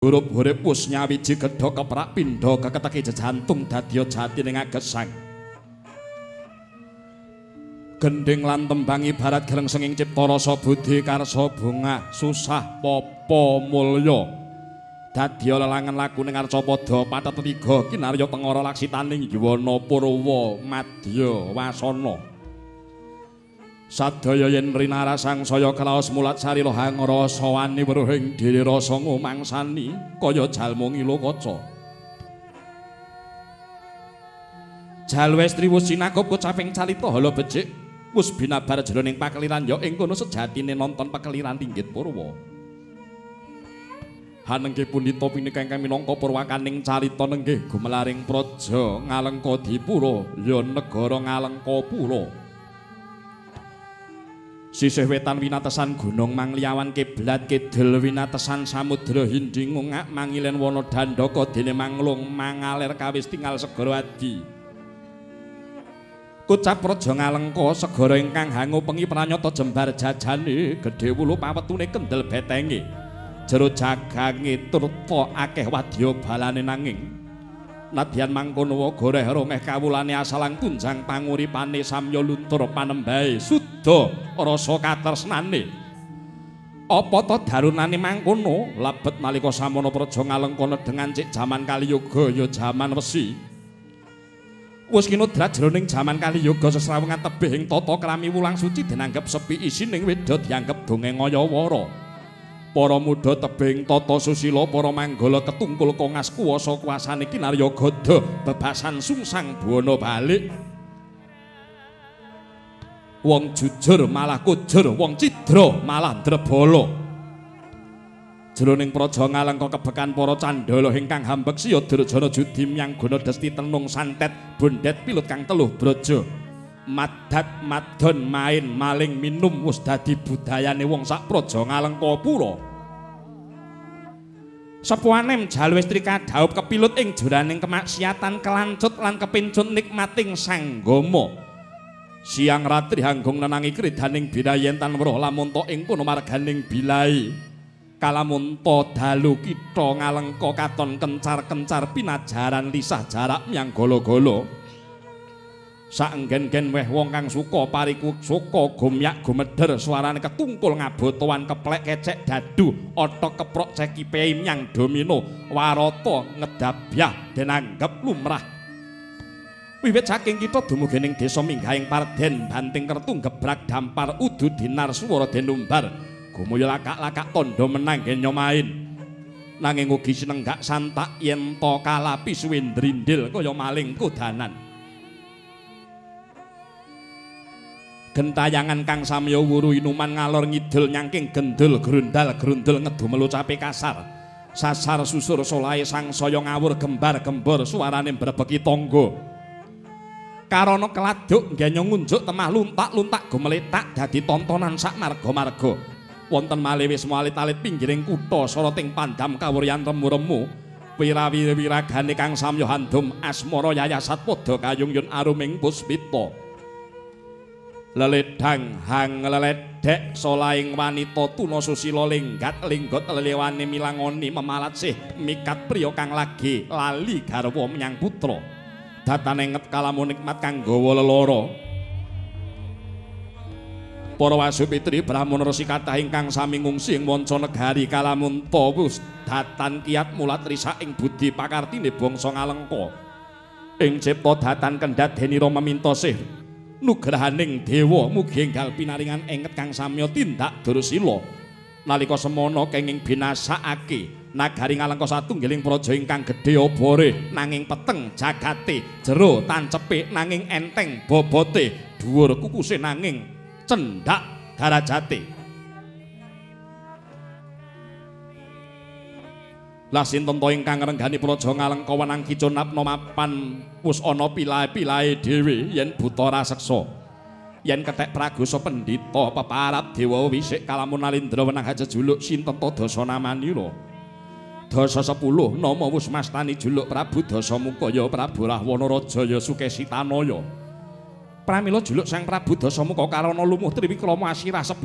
Hurup-hurup wus nyawiji gedha keprak pindha keketeki jejantung dadya jati ning agesang. Gending lan tembang ibarat grengsenging cipta rasa budi karsa bungah susah papa mulya. Dadya lelangan lakune Arcapada pathet tiga kinarya tengara laksitaning Yuwana Purwa Madya Wasana. Sadaya yen rinara sangsaya kraos mulat sarira hangrasa wani weruhing diri rasa ngumangsani kaya jalma ngilo kaca. Jalwes triwus sinakup kocaping calita hala becik wis binabar jroning pakeliran ya ing kono sejatine nonton pakeliran Tinggit Purwa. Hanenggih pundhita pinika ingkang minangka purwakaning carita nenggih gumelaring praja Ngalengka Dipura ya negara Ngalengkapura. Sisih wetan winatesan Gunung Mangliawan kiblat kidul winatesan Samudra Hindi ngungak mangilen wana Dandaka dene manglung mangaler kawis tinggal segara adi. Kucap praja Ngalengka segara ingkang hangupengi pranyata jembar jajane gedhe wulu pawetune kendel betenge. Jero jagange turta akeh wadya balane nanging nadyan mangkono goreh rongeh kawulane asalang tunjang panguripane samya luntur panembahe suda rasa katresnane. Apa ta darunane mangkono lebet nalika samana praja Ngalengka nedhengan cik jaman Kaliyoga ya jaman wesi. Wis kinudrat jroning jaman Kaliyoga sesrawungan tebih ing tata krami wulang suci dinanggep sepi isining weda dianggep dongeng ngayawara. Para muda tebing tata susila para manggala ketungkul kongas kuwasa kuasane kinarya gada bebasan sungsang buana balik. Wong jujur malah kujur, wong cidra malah ndrebala. Jroning praja Ngalengka kebekan para candala ingkang hambek siya Durjana judi miyang guna desti tenung santet bondet pilut kang teluh braja. Madat madon main maling minum wis dadi budayane wong sak praja Ngalengkapura. Sepuanem Jalwestrika dhaup kepilut ing juraning kemaksiatan kelancut lan kepincut nikmating sanggama. Siang ratri hanggung nenangi kridaning birayentan weruh lamun ta ing kono marganing bilai. Kalamun ta dalu kita Ngalengka katon kencar-kencar pinajaran lisah jarak miyang golo-golo. Saenggen-gen weh wong kang suka pariku suka gumyak gumeder suarane ketungkul ngabotoan keplek kecek dadu otok keprok cekipe nyang domino warata ngedabyah denanggep lumrah. Wiwit saking kita dumugi ning desa minggahing Parden banting kertu gebrak dampar udu dinar swara denumbar gumaya lakak-lakak tondo menang nyomain. Nanging ugi sinenggak santak yen to kalapi suwe ndrindil kaya maling kodanan. Gentayangan kang samya wuru inuman ngalor ngidul nyangking gendul grundal-grundul ngedu melucape kasar. Sasar susur solahe sangsaya ngawur gembar-gembor suarane mbrebeki tangga. Karana keladuk nggenya ngunjuk temah luntak-luntak gumeletak dadi tontonan sak marga-marga. Wonten malih wis malit-alit pinggiring kutha soroting pandam kawuryan remu-remu. Wirawi-wiragane kang samya handum asmara yayasat padha kayungyun aruming puspita. Leledang hang leledek solaing wanita tuna susila lenggat lenggot lelewane milangoni memalat sih mikat priya kang lagi lali garwa menyang putra datane nget kalamun nikmat kang gawa lelara. Para wasupitri Brahmana resi kathah ingkang sami ngungsi ing manca negari kalamun ta wis datan kiat mulat risak ing budi pakartine bangsa Ngalengka. Ing cipta datan kendhat denira meminta sih nugrahaning dewa mugi enggal pinaringan enget kang samya tindak dursila nalika semana kenging binasakake nagari Ngalengka satunggiling praja ingkang gedhe obore nanging peteng jagate jero tancepe nanging enteng bobote dhuwur kukuse nanging cendhak darajate. Lah sinten to ingkang ngrenggani praja Ngalengka wenang kicunapna mapan wis ana pilahe-pilahe dhewe yen buta raseksa. Yen kethek pragosa pendhita peparap dewa wisik kalamun Nalindra wenang jejuluk sinten to Dasanamanira. Dasa 10 nama wis mastani juluk Prabu Dasamuka ya Prabu Rahwana Raja ya Sukesitanaya. Pramila juluk Sang Prabu Dasamuka karana lumuh triwikrama asirah 10.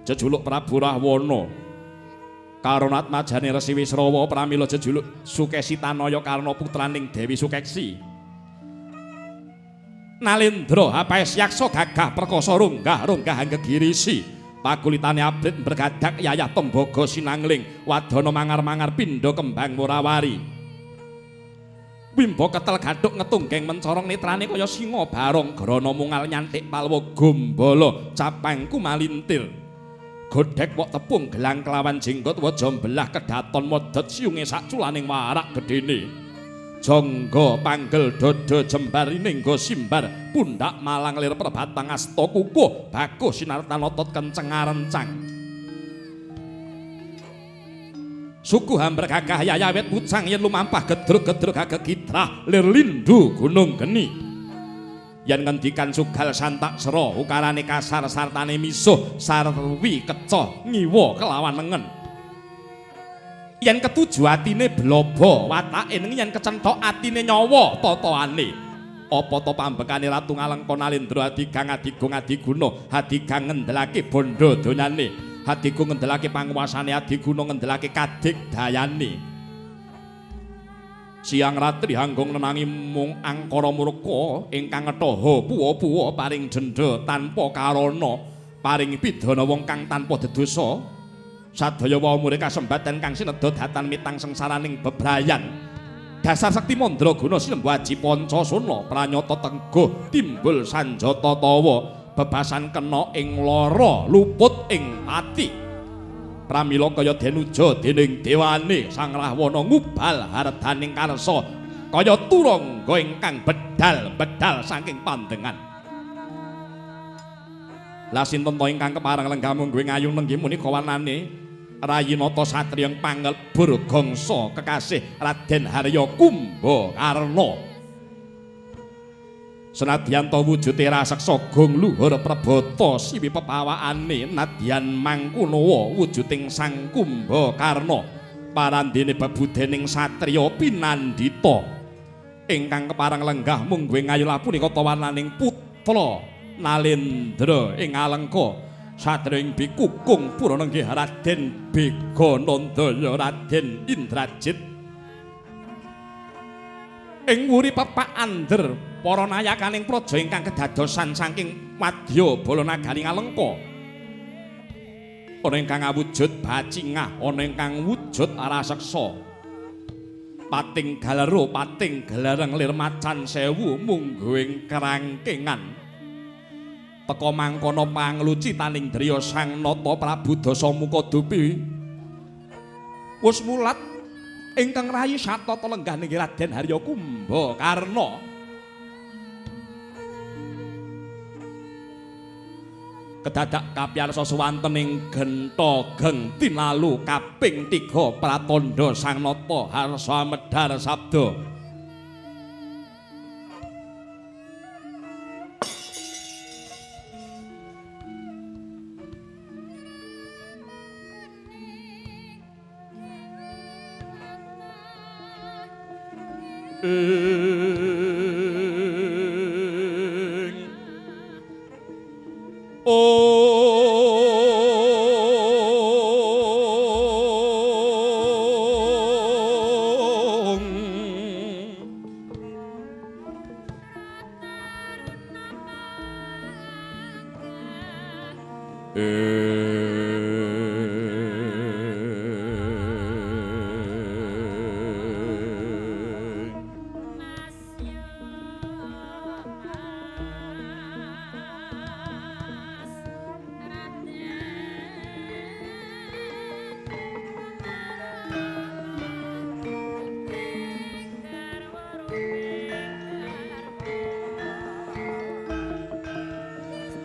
Jejuluk Prabu Rahwana Karonat majane Resi Wisrawa pramila jejuluk Sukesitanaya karena putraning Dewi Sukeksi. Nalendra Hapes yaksa gagah perkasa ronggah anggegirisi. Pakulitane abrit bergadak yayah tembaga sinangling wadana mangar-mangar pindha kembang murawari. Wimba ketel gathuk ngetunggeng mencorong netrane kaya singa barong grana mungal nyantik palwa gombala capangku malintir. Godhek wok tepung gelang kelawan jenggot waja mbelah kedaton modot siunge sakculaning warak gedene. Jangga panggel dada jembarining go simbar pundak malang lir perbatang asta kukuh bagus sinartan otot kenceng arencang. Suku hamber gagah yayawet pucang yen lumampah gedruk-gedruk gagah kitrah lir lindu gunung geni. Yen ngendikan sugal santak sera ukarane kasar sartane misuh sarwi kecoh ngiwa kelawan nengen. Yen ketuju atine blobo watake neng yen kecenthok atine nyawa tataane. Apa to pambekane Ratu Ngalengka Nalendra Adigang Adigung Adiguna Adigang ngendelake bondo donyane Adigung ngendelake panguwasane Adiguna ngendelake kadigdayane. Siang ratri hanggung nenangi mung angkara murka ingkang ngethaha puwa-puwa paring denda tanpa karana paring pidana wong kang tanpa dedosa sadaya wawumure kasembadan kang sinedha datan mitang sengsaraning bebrayan dasar sakti mandraguna sinembu aji pancasona pranyata tengguh timbul sanjata tawa bebasan kena ing lara luput ing pati. Pramila kaya denuja dening dewane Sang Rahwana ngubal hardaning karsa kaya turangga ingkang bedal-bedal saking pandengan. Lah sinten to ingkang kepareng lenggah mungguing ayu nenggih menika wanane Rayinata satriya pangelbur gangsa kekasih Raden Harya Kumbakarna. Senadyan to wujude raseksa gong luhur prabata siwi pepawaane nadyan mangkunawa wujuding Sang Kumbakarna parandene bebudening satriya pinandhita ingkang kepareng lenggah mungguing ayu punika tawananing putra Nalendra ing Alengka satriya ing bikukung purana nggih Raden Beganandaya Raden Indrajit ing wuri pepak ander para nayakaning praja ingkang kedadosan saking wadya bala nagari Ngalengka. Ana ingkang awujud bacingah, ana ingkang wujud raseksa. Pating galero, pating galareng lir macan sewu mungguing kerangkengan. Teka mangkono panglucitaning driya Sang Nata Prabu Dasamuka Dupi. Wus mulat ingkang rayi satata lenggah nggih Raden Harya Kumbakarna. Kedadak kapiyarsa suwantening genta geng tinalu kaping 3 pratandha Sang Nata harsa medhar sabda.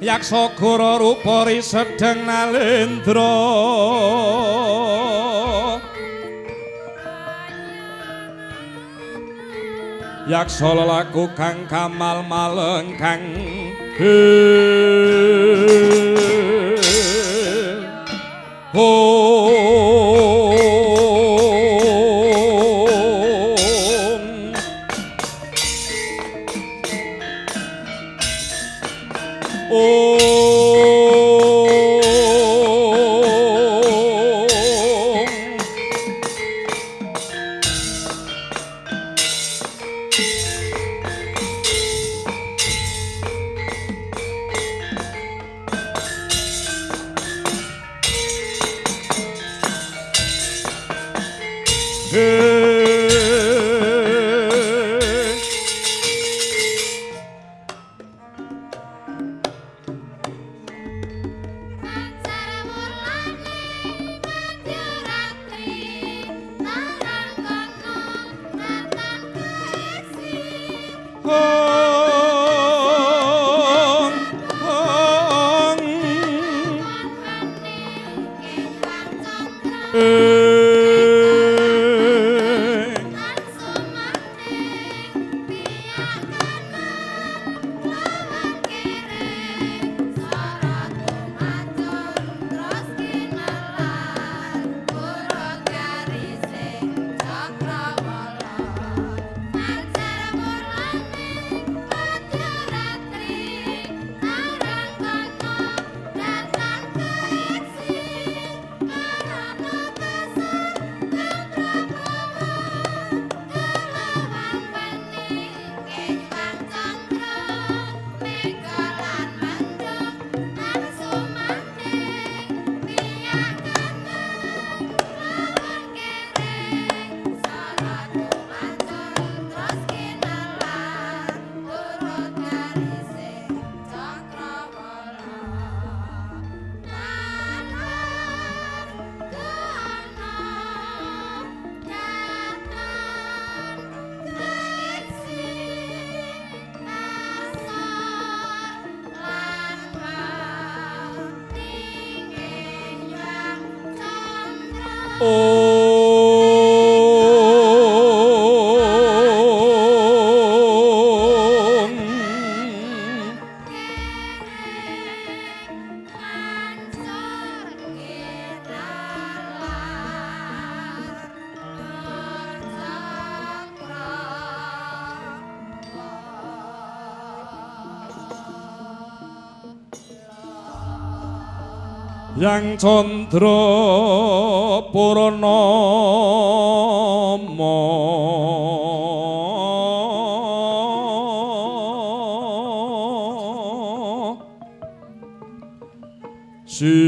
Yaksa Gora rupa risedeng Nalendra Yaksa lelaku kang kamal maleng kang Yang Candra Purnama Sidi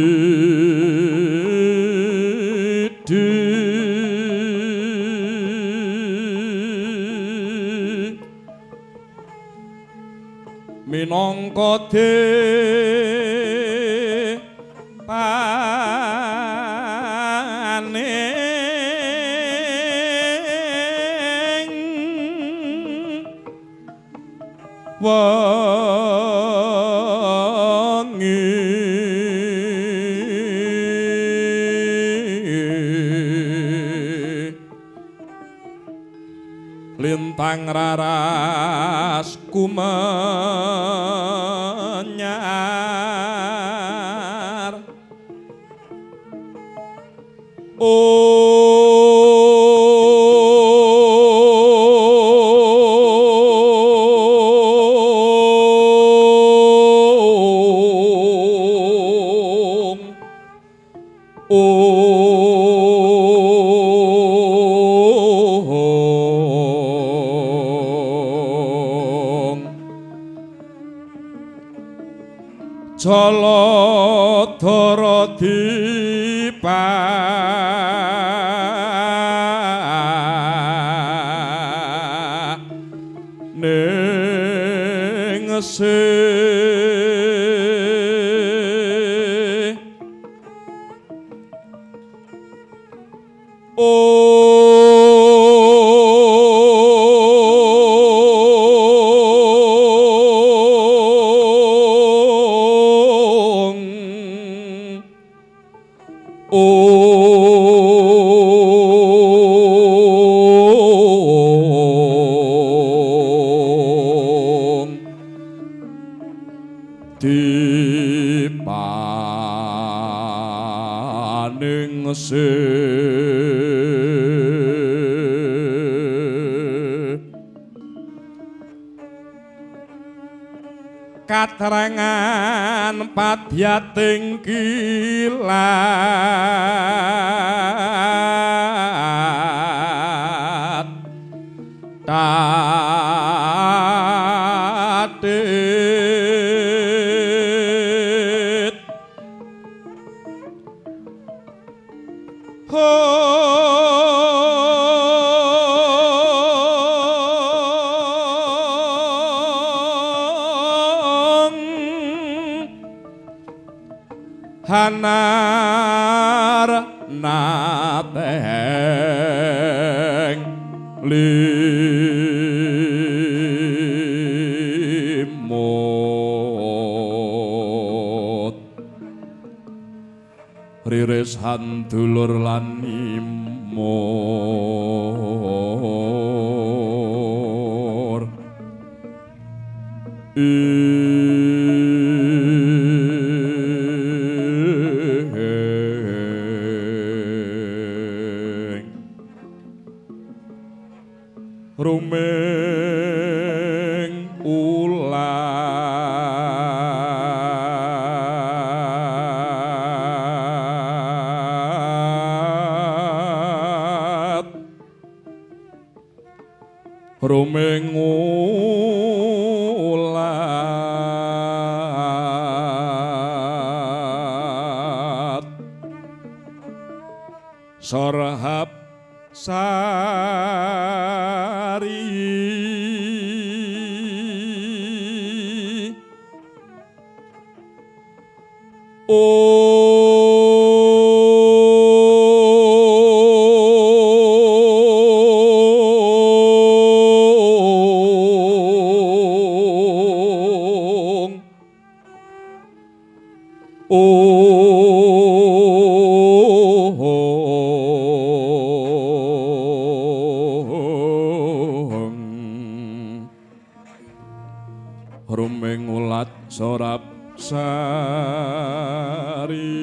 minangka lintang raras kumenyar Jaladhara dipaningsih dipaningsih katrangan padyating kilat tatit ho hanar nateng limut ririsan dulur lan imur rumeng ulat rumeng ulat sorhap rumeng ulat sorap sari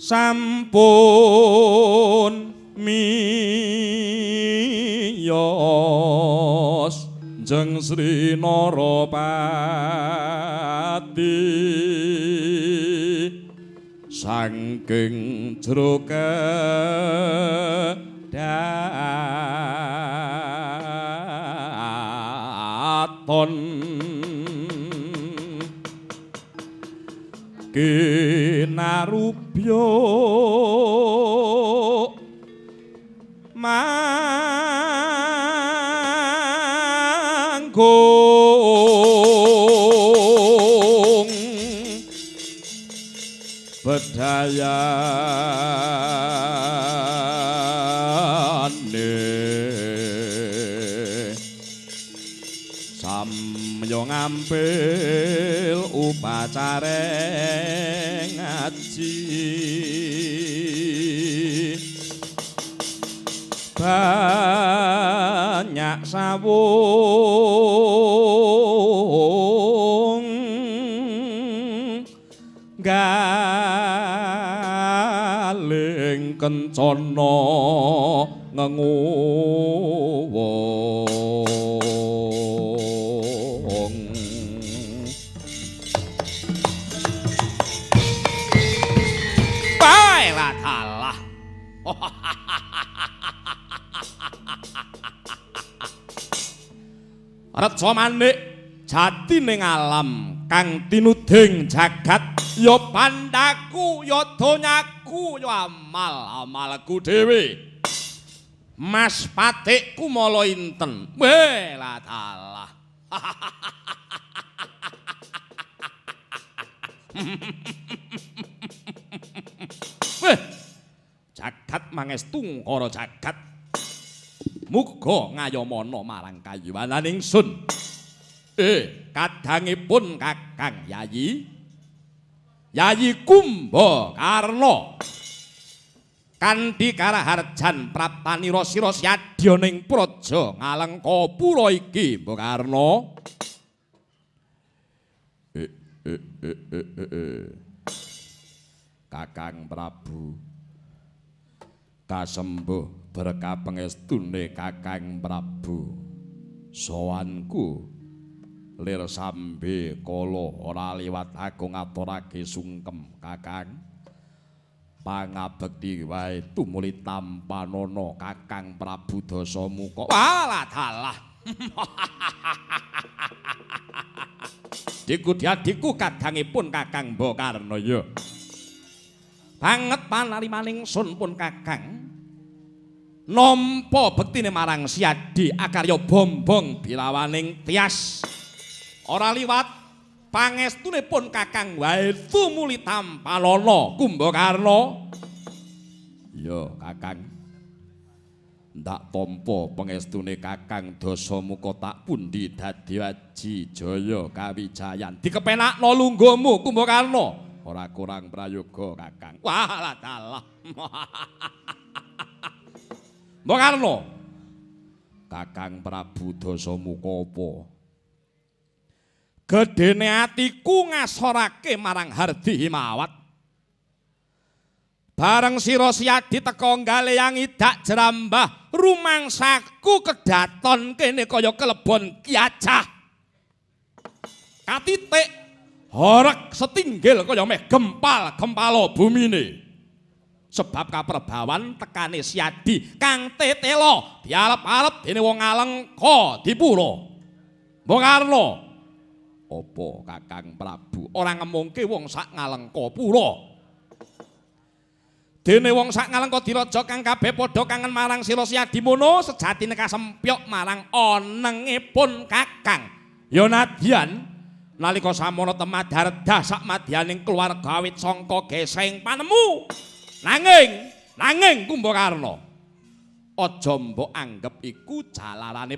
sampun miyos jeng Sri Narapati saking jero kedaton kinarubya manggung bedayane samya ngampil upacare ngaji banyak sawung galing kencana ngenguwung baiklah Allah Reca manik jati ning alam kang tinuding jagat ya pandhaku ya donyaku ya amalku dhewe Mas patikku mala inten welah Allah weh jagat mangestu ngkara jagat muga ngayomana marang kayuwanan ingsun. Kadangipun Kakang Yayi Kumbakarna kanthi karaharjan praptanira sira syadya ning praja Ngalengkapura iki Mbakarna. Kakang Prabu kasembuh berkah pangestune Kakang Prabu sowanku lir sambe kala ora liwat aku ngaturake sungkem Kakang pangabekti wae tumuli tampanana Kakang Prabu Dasamuka walah dalah diku kadangipun Kakang Bokarnaya banget panarimaning sun pun Kakang nampa bektine marang Siadi akarya bombong bilawaning tias ora liwat pangestunipun Kakang wae tumuli tampanana Kumbakarna ya Kakang ndak tampa pangestune Kakang Dasamuka tak pundi dadi waji jaya kawijayan dikepenakna lungguhmu Kumbakarna ora kurang prayoga Kakang walah dalah Bokarno Kakang Prabu Dasamuka apa gedene atiku ngasorake marang Hardi Himawat bareng sira Siadi teka Galeyang idak jerambah rumangsaku kedaton kene kaya kelebon kiacah katitik horek setinggil kaya meh gempal-gempala bumine sebab kaperbawan tekane Siadi kang tetela dialep-alep dene wong Alengka dipura Bokarna apa Kakang Prabu ora ngemungke wong sak Ngalengka pura dene wong sak Ngalengka diraja kang kabeh padha kangen marang sira Siadi mono sejatine kasempyok marang onengipun Kakang ya nadyan nalika samono Temadardah sak madyaning keluarga awit sangka geseng panemu nanging Kumbakarna aja mbok anggep iku jalarane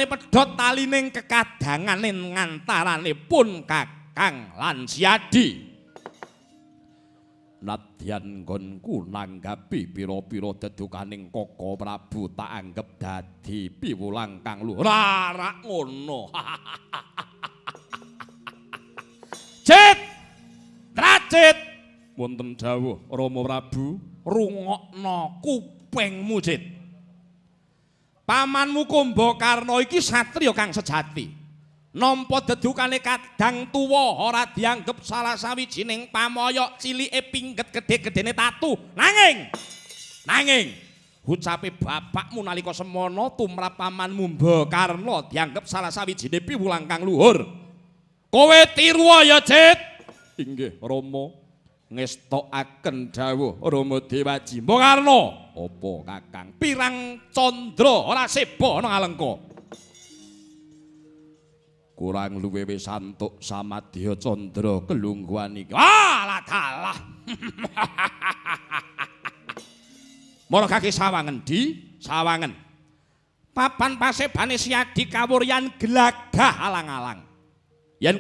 pedhot talining kekadangane ngantaranipun Kakang lan Siadi nadyan nggonku nanggapi pira-pira dedukaning Kaka Prabu tak anggep dadi piwulang kang luhur ora ngono Cit Tracit wonten dawuh Rama Prabu rungokna kupingmu Cit pamanmu Kumbakarna iki satriya kang sejati nampa dedukane kadang tuwa ora dianggep salah sawijining pamoyok cilike pingget gedhe-gedhene tatu nanging ucape bapakmu nalika semana tumrap pamanmu Mbakarna dianggep salah sawijining piwulang kang luhur kowe tiru ya Cit inggih Rama ngestokaken dawuh Rama Dewaji Bokarna apa Kakang pirang candra ora seba nang Alengka kurang luwih wis antuk samadya candra kelungguhan iki alah dalah mara kaki sawangen di sawangen papan pasebane Siadi kawuryan gelagah alang-alang yen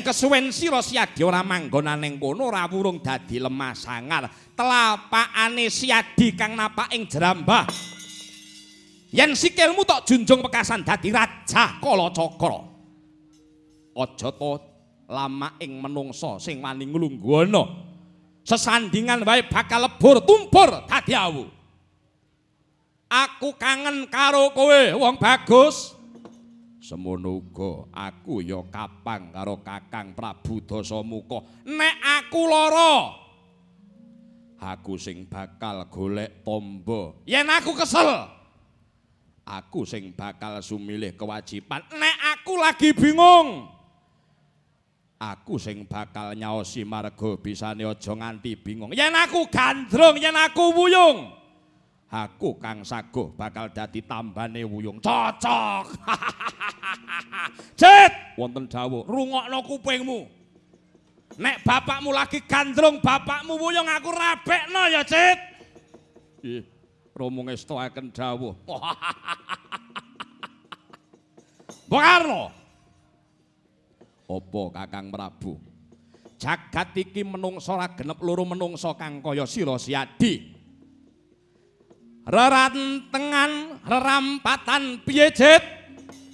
kesuwen sira Siadi ora manggonaning kono ora wurung dadi lemah sangar telapakane Siadi kang napak ing jerambah yen sikilmu tok junjung pekasan dadi raja Kalacakra aja to lama ing menungsa sing wani nglungguhana sesandingan wae bakal lebur tumpur dadi awu aku kangen karo kowe wong bagus semono uga aku ya kapang karo Kakang Prabu Dasamuka nek aku lara aku sing bakal golek tamba yen aku kesel aku sing bakal sumilih kewajiban nek aku lagi bingung aku sing bakal nyaosi marga bisane aja nganti bingung yen aku gandrung yen aku wuyung aku kang saguh bakal dadi tambane wuyung cocok Cit wonten dawuh rungokno kupingmu nek bapakmu lagi gandrung bapakmu wuyung aku rabekno ya Cit nggih Rama ngestokaken dawuh Bokarna apa Kakang Prabu jagat iki menungsa ora genep loro menungsa kang kaya sira Siadi rerantengan rerampatan piye Cit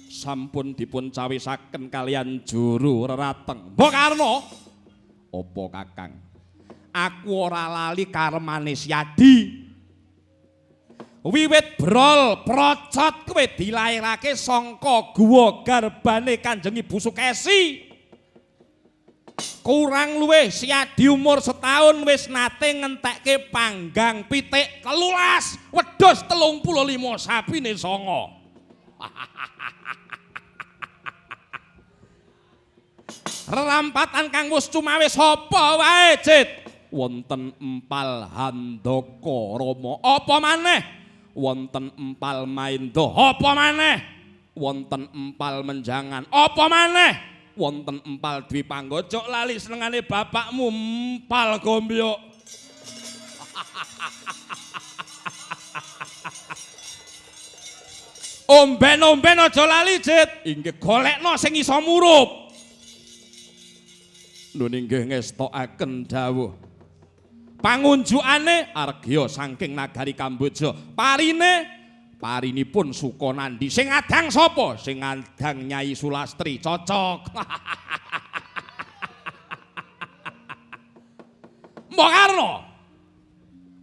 sampun dipun cawisaken kalian juru rerateng. Mbok Karna, apa Kakang? Aku ora lali karmane Siadi. Wiwit brol procot kowe dilairake sangka guwa garbane Kanjeng Ibu Sukesi. Kurang luwih Siadi umur setahun wis nate ngentekke panggang pitik 13 wedhus 35 sapine songo. Rerampatan kang wis cumawis apa wae, Cit? Wonten empal Handaka Rama. Apa maneh? Wonten empal Maindha. Apa maneh? Wonten empal Menjangan. Apa maneh? Wonten empal Dwi Panggojok. Lali senengane bapakmu empal Gombyok. Omben-omben aja lali, Cit. Inggih golekno sing iso murup. Nun inggih ngestokaken dawuh. Pangunjukane Argya saking nagari Kamboja. Parinipun Sukonandi. Sing adang sapa? Sing adang Nyai Sulastri. Cocok. Mbok Karna.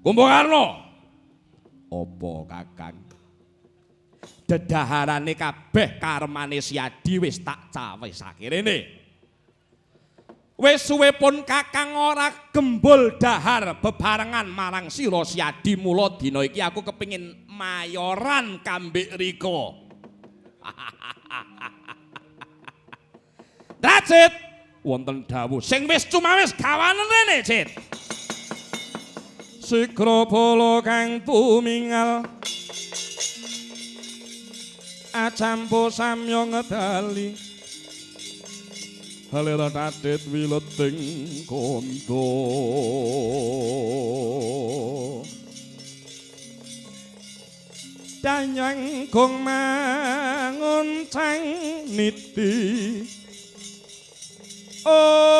Mbok Karna. Apa Kakang? Dedaharane kabeh karmane Siadi wis tak cawisake rene. Wis suwe pun Kakang ora gembul dahar bebarengan marang sira Siadi, mula dina iki aku kepingin mayoran kambik rika. Dacit wonten dawuh sing wis cumawis gawanen rene, Cit. Sigra bala kang tumingal acampo samya ngedali halera tatit wileting kanda danyang gong manguncang niti oh